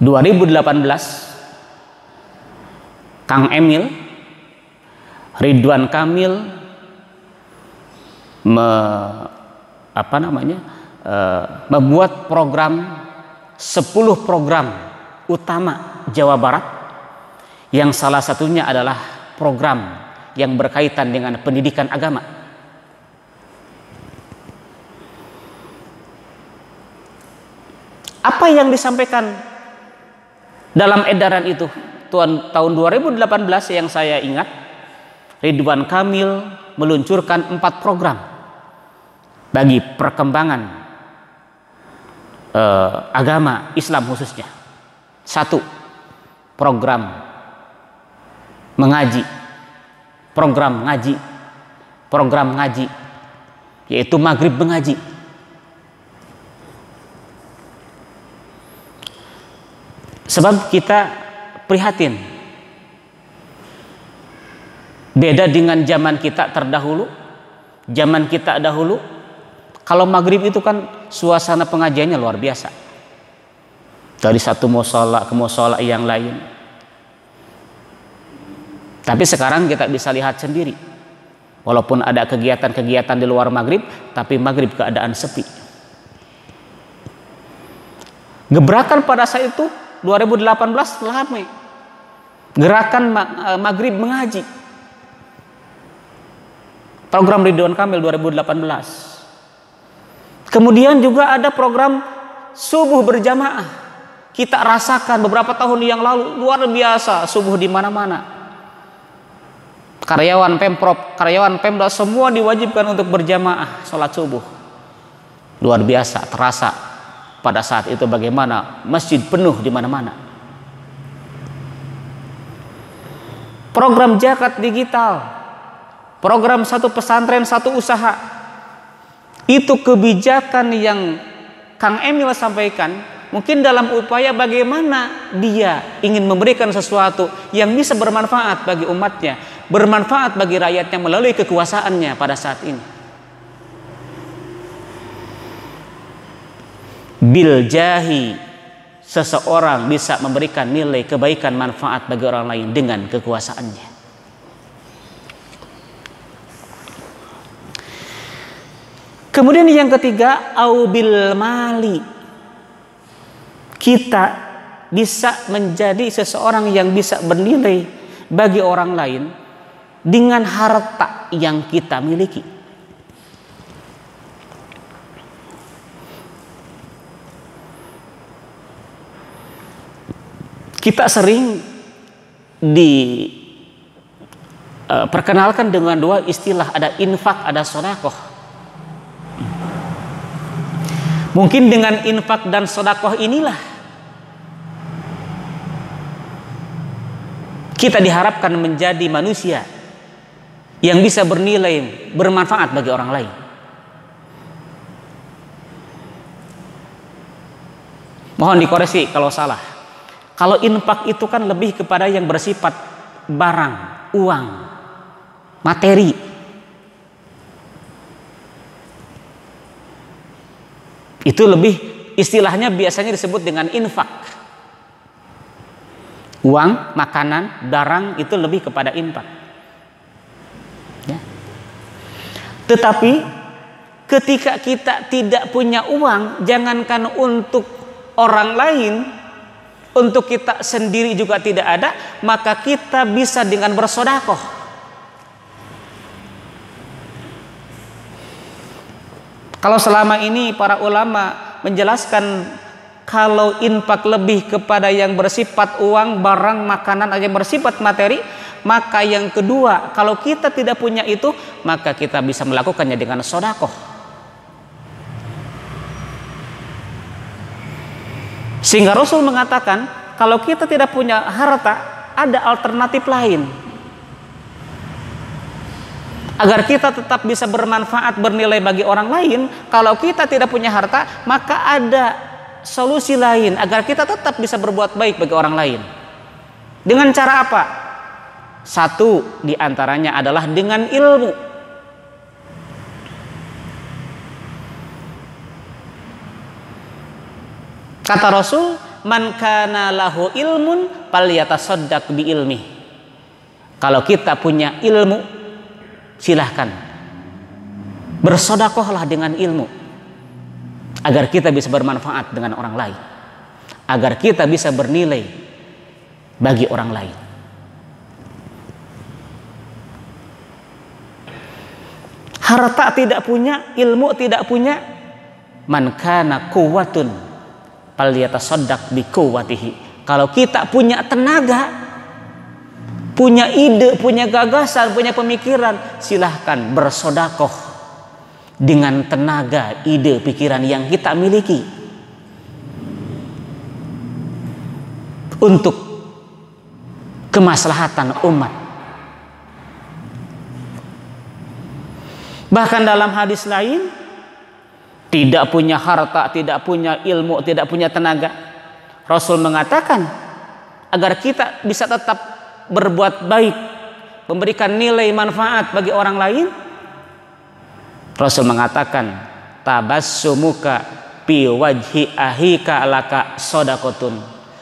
2018 Kang Emil, Ridwan Kamil membuat program 10 program utama Jawa Barat, yang salah satunya adalah program yang berkaitan dengan pendidikan agama. Apa yang disampaikan dalam edaran itu tahun 2018 yang saya ingat, Ridwan Kamil meluncurkan 4 program bagi perkembangan agama Islam khususnya. 1, program mengaji, program ngaji, yaitu maghrib mengaji. Sebab kita prihatin, beda dengan zaman kita terdahulu. Zaman kita dahulu, kalau maghrib itu kan suasana pengajiannya luar biasa, dari satu mushola ke mushola yang lain. Tapi sekarang kita bisa lihat sendiri, walaupun ada kegiatan-kegiatan di luar maghrib, tapi maghrib keadaan sepi. Gebrakan pada saat itu 2018 ramai, gerakan maghrib mengaji, program Ridwan Kamil 2018. Kemudian juga ada program subuh berjamaah. Kita rasakan beberapa tahun yang lalu luar biasa, subuh di mana-mana. Karyawan Pemprov, karyawan Pemda semua diwajibkan untuk berjamaah sholat subuh. Luar biasa, terasa pada saat itu bagaimana masjid penuh di mana-mana. Program zakat digital, program satu pesantren satu usaha, itu kebijakan yang Kang Emil sampaikan mungkin dalam upaya bagaimana dia ingin memberikan sesuatu yang bisa bermanfaat bagi umatnya, bermanfaat bagi rakyatnya melalui kekuasaannya pada saat ini. Bil jahi, seseorang bisa memberikan nilai kebaikan manfaat bagi orang lain dengan kekuasaannya. Kemudian yang ketiga, au bil mali, kita bisa menjadi seseorang yang bisa bernilai bagi orang lain dengan harta yang kita miliki. Kita sering diperkenalkan dengan 2 istilah, ada infak, ada sedekah. Mungkin dengan infak dan sedekah inilah kita diharapkan menjadi manusia yang bisa bernilai, bermanfaat bagi orang lain. Mohon dikoreksi kalau salah. Kalau infak itu kan lebih kepada yang bersifat barang, uang, materi. Itu lebih istilahnya biasanya disebut dengan infak. Uang, makanan, barang itu lebih kepada infak. Ya. Tetapi ketika kita tidak punya uang, jangankan untuk orang lain, untuk kita sendiri juga tidak ada, maka kita bisa dengan bersedekah. Kalau selama ini para ulama menjelaskan kalau infak lebih kepada yang bersifat uang, barang, makanan, yang bersifat materi, maka yang kedua, kalau kita tidak punya itu, maka kita bisa melakukannya dengan sedekah. Sehingga Rasul mengatakan kalau kita tidak punya harta, ada alternatif lain agar kita tetap bisa bermanfaat, bernilai bagi orang lain. Kalau kita tidak punya harta, maka ada solusi lain agar kita tetap bisa berbuat baik bagi orang lain. Dengan cara apa? Satu diantaranya adalah dengan ilmu. Kata Rasul, man kana lahu ilmun falyatasaddaq bi ilmi. Kalau kita punya ilmu, silahkan bersedekahlah dengan ilmu agar kita bisa bermanfaat dengan orang lain, agar kita bisa bernilai bagi orang lain. Harta tidak punya, ilmu tidak punya, man kana quwwatun falyatasaddaq bi quwwatihi. Kalau kita punya tenaga, punya ide, punya gagasan, punya pemikiran, silahkan bersedekah dengan tenaga, ide, pikiran yang kita miliki untuk kemaslahatan umat. Bahkan dalam hadis lain, tidak punya harta, tidak punya ilmu, tidak punya tenaga, Rasul mengatakan agar kita bisa tetap berbuat baik, memberikan nilai manfaat bagi orang lain, Rasul mengatakan tabassumuka fi wajhi ahika laka shadaqatun.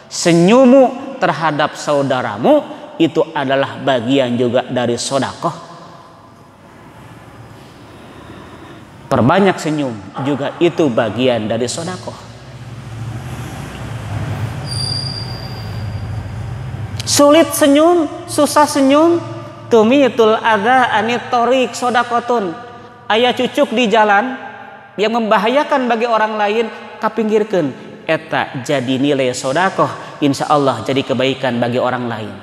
Senyummu terhadap saudaramu itu adalah bagian juga dari sedekah. Perbanyak senyum juga itu bagian dari sedekah. Sulit senyum, susah senyum, tumitul adza anit thoriq shadaqatun. Aya cucuk di jalan yang membahayakan bagi orang lain, kapinggirkeun eta jadi nilai sedekah, insyaallah jadi kebaikan bagi orang lain.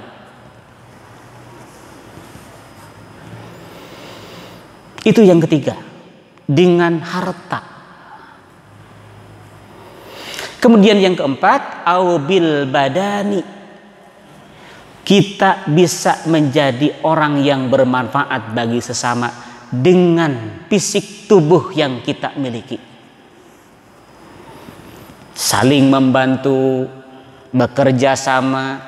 Itu yang ketiga, dengan harta. Kemudian yang keempat, au bil badani. Kita bisa menjadi orang yang bermanfaat bagi sesama dengan fisik tubuh yang kita miliki. Saling membantu, bekerja sama,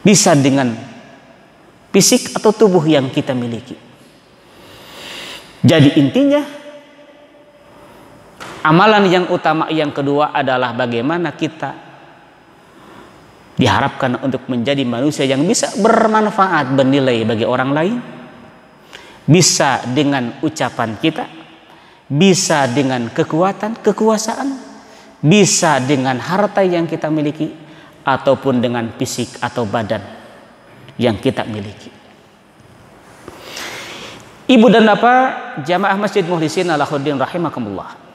bisa dengan fisik atau tubuh yang kita miliki. Jadi intinya, amalan yang utama yang kedua adalah bagaimana kita diharapkan untuk menjadi manusia yang bisa bermanfaat, bernilai bagi orang lain. Bisa dengan ucapan kita, bisa dengan kekuatan, kekuasaan, bisa dengan harta yang kita miliki, ataupun dengan fisik atau badan yang kita miliki. Ibu dan bapak jamaah Masjid Mukhlisin Alahuddin rahimakumullah.